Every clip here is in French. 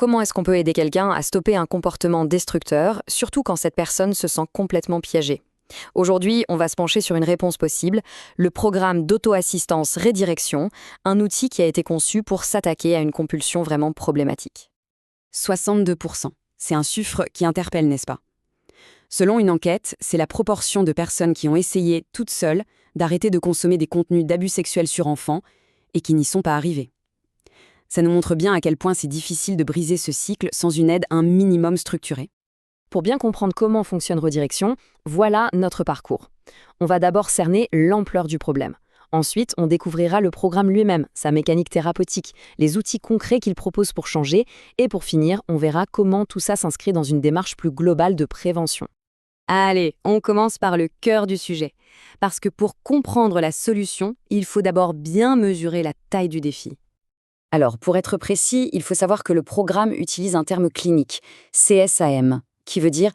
comment est-ce qu'on peut aider quelqu'un à stopper un comportement destructeur, surtout quand cette personne se sent complètement piégée? Aujourd'hui, on va se pencher sur une réponse possible, le programme d'auto-assistance Redirection, un outil qui a été conçu pour s'attaquer à une compulsion vraiment problématique. 62%. C'est un chiffre qui interpelle, n'est-ce pas? Selon une enquête, c'est la proportion de personnes qui ont essayé, toutes seules, d'arrêter de consommer des contenus d'abus sexuels sur enfants et qui n'y sont pas arrivées. Ça nous montre bien à quel point c'est difficile de briser ce cycle sans une aide un minimum structurée. Pour bien comprendre comment fonctionne Redirection, voilà notre parcours. On va d'abord cerner l'ampleur du problème. Ensuite, on découvrira le programme lui-même, sa mécanique thérapeutique, les outils concrets qu'il propose pour changer, et pour finir, on verra comment tout ça s'inscrit dans une démarche plus globale de prévention. Allez, on commence par le cœur du sujet. Parce que pour comprendre la solution, il faut d'abord bien mesurer la taille du défi. Alors, pour être précis, il faut savoir que le programme utilise un terme clinique, CSAM, qui veut dire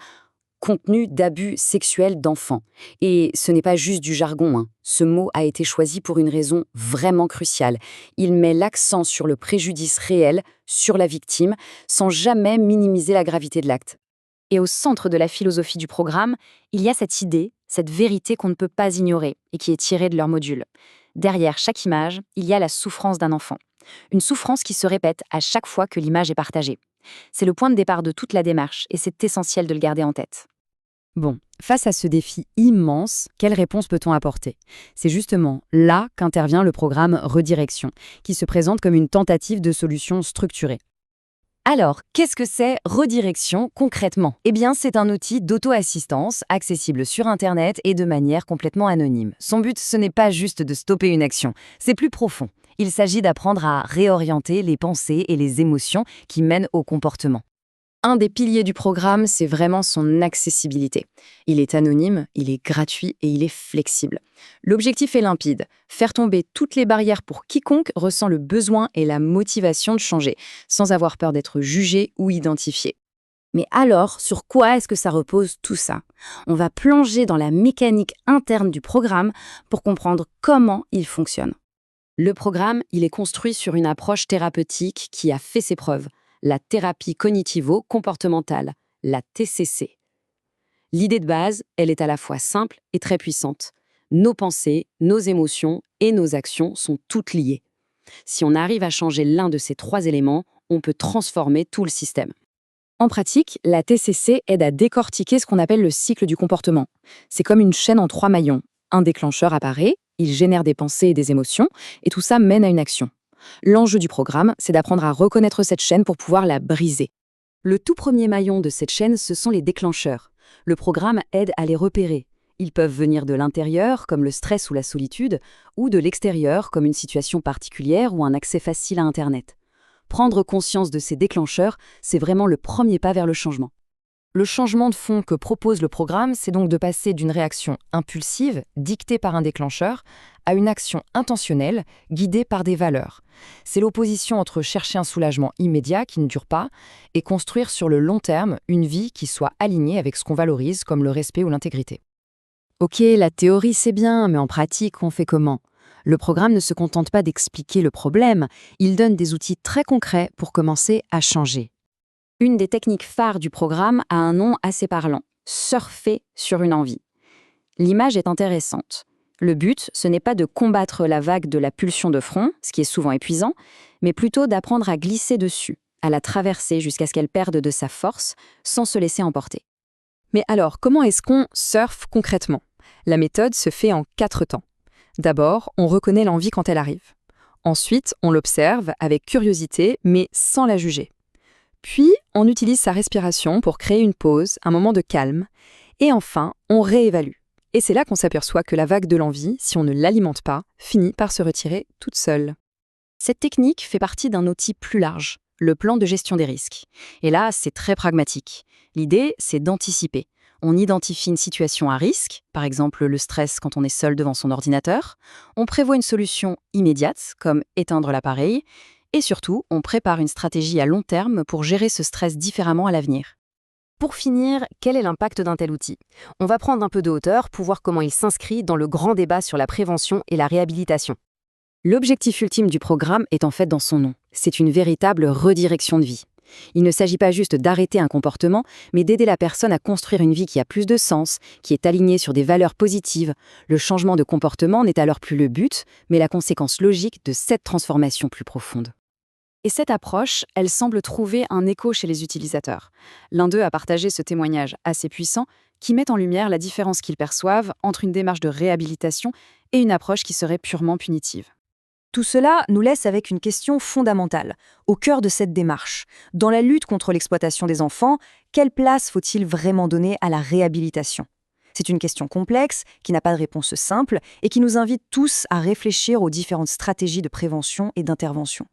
contenu d'abus sexuels d'enfants. Et ce n'est pas juste du jargon, hein. Ce mot a été choisi pour une raison vraiment cruciale. Il met l'accent sur le préjudice réel, sur la victime, sans jamais minimiser la gravité de l'acte. Et au centre de la philosophie du programme, il y a cette idée, cette vérité qu'on ne peut pas ignorer et qui est tirée de leur module. Derrière chaque image, il y a la souffrance d'un enfant. Une souffrance qui se répète à chaque fois que l'image est partagée. C'est le point de départ de toute la démarche et c'est essentiel de le garder en tête. Bon, face à ce défi immense, quelle réponse peut-on apporter? C'est justement là qu'intervient le programme Redirection, qui se présente comme une tentative de solution structurée. Alors, qu'est-ce que c'est Redirection concrètement? Eh bien, c'est un outil d'auto-assistance accessible sur Internet et de manière complètement anonyme. Son but, ce n'est pas juste de stopper une action, c'est plus profond. Il s'agit d'apprendre à réorienter les pensées et les émotions qui mènent au comportement. Un des piliers du programme, c'est vraiment son accessibilité. Il est anonyme, il est gratuit et il est flexible. L'objectif est limpide, faire tomber toutes les barrières pour quiconque ressent le besoin et la motivation de changer, sans avoir peur d'être jugé ou identifié. Mais alors, sur quoi est-ce que ça repose tout ça? On va plonger dans la mécanique interne du programme pour comprendre comment il fonctionne. Le programme, il est construit sur une approche thérapeutique qui a fait ses preuves, la thérapie cognitivo-comportementale, la TCC. L'idée de base, elle est à la fois simple et très puissante. Nos pensées, nos émotions et nos actions sont toutes liées. Si on arrive à changer l'un de ces trois éléments, on peut transformer tout le système. En pratique, la TCC aide à décortiquer ce qu'on appelle le cycle du comportement. C'est comme une chaîne en 3 maillons. Un déclencheur apparaît, il génère des pensées et des émotions, et tout ça mène à une action. L'enjeu du programme, c'est d'apprendre à reconnaître cette chaîne pour pouvoir la briser. Le tout premier maillon de cette chaîne, ce sont les déclencheurs. Le programme aide à les repérer. Ils peuvent venir de l'intérieur, comme le stress ou la solitude, ou de l'extérieur, comme une situation particulière ou un accès facile à Internet. Prendre conscience de ces déclencheurs, c'est vraiment le premier pas vers le changement. Le changement de fond que propose le programme, c'est donc de passer d'une réaction impulsive, dictée par un déclencheur, à une action intentionnelle, guidée par des valeurs. C'est l'opposition entre chercher un soulagement immédiat qui ne dure pas et construire sur le long terme une vie qui soit alignée avec ce qu'on valorise comme le respect ou l'intégrité. Ok, la théorie c'est bien, mais en pratique, on fait comment? Le programme ne se contente pas d'expliquer le problème, il donne des outils très concrets pour commencer à changer. Une des techniques phares du programme a un nom assez parlant, surfer sur une envie. L'image est intéressante. Le but, ce n'est pas de combattre la vague de la pulsion de front, ce qui est souvent épuisant, mais plutôt d'apprendre à glisser dessus, à la traverser jusqu'à ce qu'elle perde de sa force, sans se laisser emporter. Mais alors, comment est-ce qu'on surfe concrètement? La méthode se fait en 4 temps. D'abord, on reconnaît l'envie quand elle arrive. Ensuite, on l'observe avec curiosité, mais sans la juger. Puis, on utilise sa respiration pour créer une pause, un moment de calme. Et enfin, on réévalue. Et c'est là qu'on s'aperçoit que la vague de l'envie, si on ne l'alimente pas, finit par se retirer toute seule. Cette technique fait partie d'un outil plus large, le plan de gestion des risques. Et là, c'est très pragmatique. L'idée, c'est d'anticiper. On identifie une situation à risque, par exemple le stress quand on est seul devant son ordinateur. On prévoit une solution immédiate, comme éteindre l'appareil. Et surtout, on prépare une stratégie à long terme pour gérer ce stress différemment à l'avenir. Pour finir, quel est l'impact d'un tel outil? On va prendre un peu de hauteur pour voir comment il s'inscrit dans le grand débat sur la prévention et la réhabilitation. L'objectif ultime du programme est en fait dans son nom. C'est une véritable redirection de vie. Il ne s'agit pas juste d'arrêter un comportement, mais d'aider la personne à construire une vie qui a plus de sens, qui est alignée sur des valeurs positives. Le changement de comportement n'est alors plus le but, mais la conséquence logique de cette transformation plus profonde. Et cette approche, elle semble trouver un écho chez les utilisateurs. L'un d'eux a partagé ce témoignage assez puissant qui met en lumière la différence qu'ils perçoivent entre une démarche de réhabilitation et une approche qui serait purement punitive. Tout cela nous laisse avec une question fondamentale, au cœur de cette démarche. Dans la lutte contre l'exploitation des enfants, quelle place faut-il vraiment donner à la réhabilitation ? C'est une question complexe, qui n'a pas de réponse simple, et qui nous invite tous à réfléchir aux différentes stratégies de prévention et d'intervention.